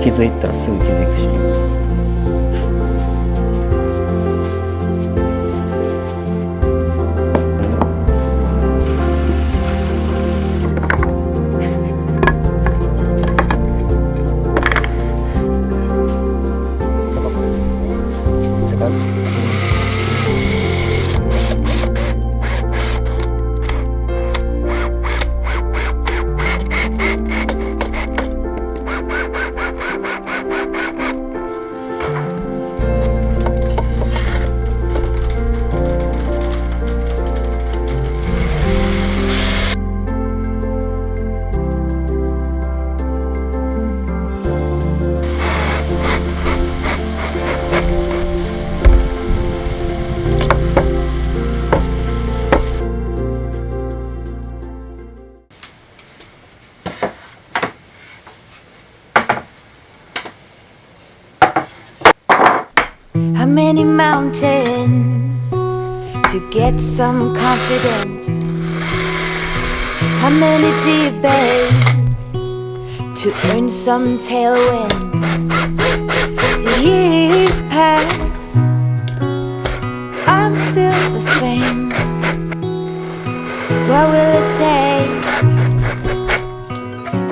気づいたらすぐ気づくし。How many mountains to get some confidence? How many debates to earn some tailwind? The years pass, I'm still the same. What will it take?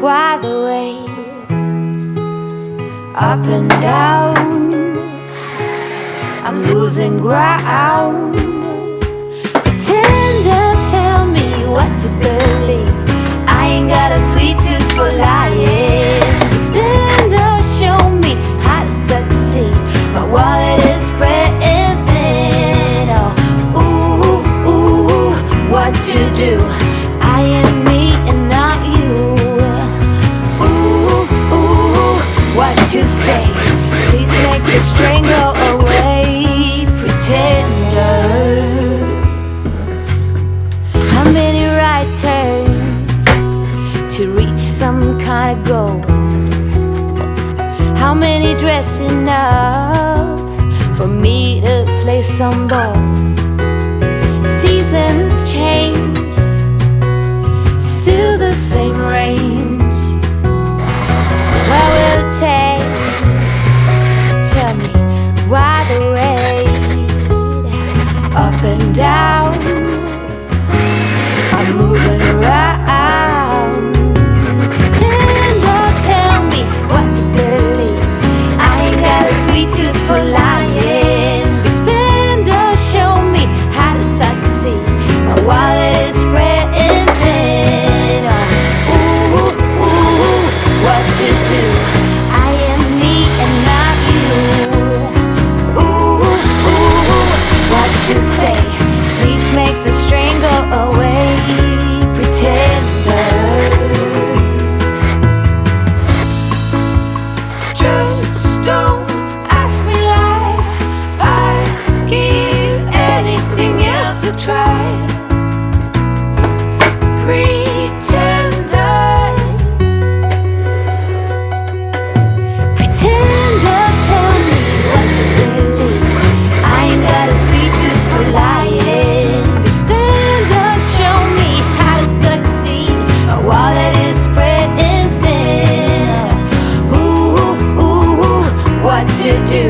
Why the wait? Up and down, I'm losing ground. Pretender, tell me what to believe. I ain't got a sweet tooth for lying. Spender, show me how to succeed. My wallet is spreading thin. Oh, ooh, ooh, what to do? I am me and not you. Ooh, ooh, what to say? Please make the string go away. Pretender. How many right turns to reach some kind of goal? many dressing up for me to play some ball? Seasons change, still the same range. What will it take? Tell me why the rain up and down, I'm moving around. Pretend or tell me what to believe. I ain't got a sweet tooth for lying. Expand or show me how to succeed. My wallet is spreading thin. Ooh, ooh, ooh, what to do? I am me and not you. Ooh, ooh, ooh, what to say? Please make the strain go away. Pretender, just don't ask me like I'd give anything else a try. Pretender, pretender, tell me what to believe. I ain't got a sweet tooth for lying. Expand or show me how to succeed. My wallet is spreading thin. Ooh, ooh, ooh, what to do?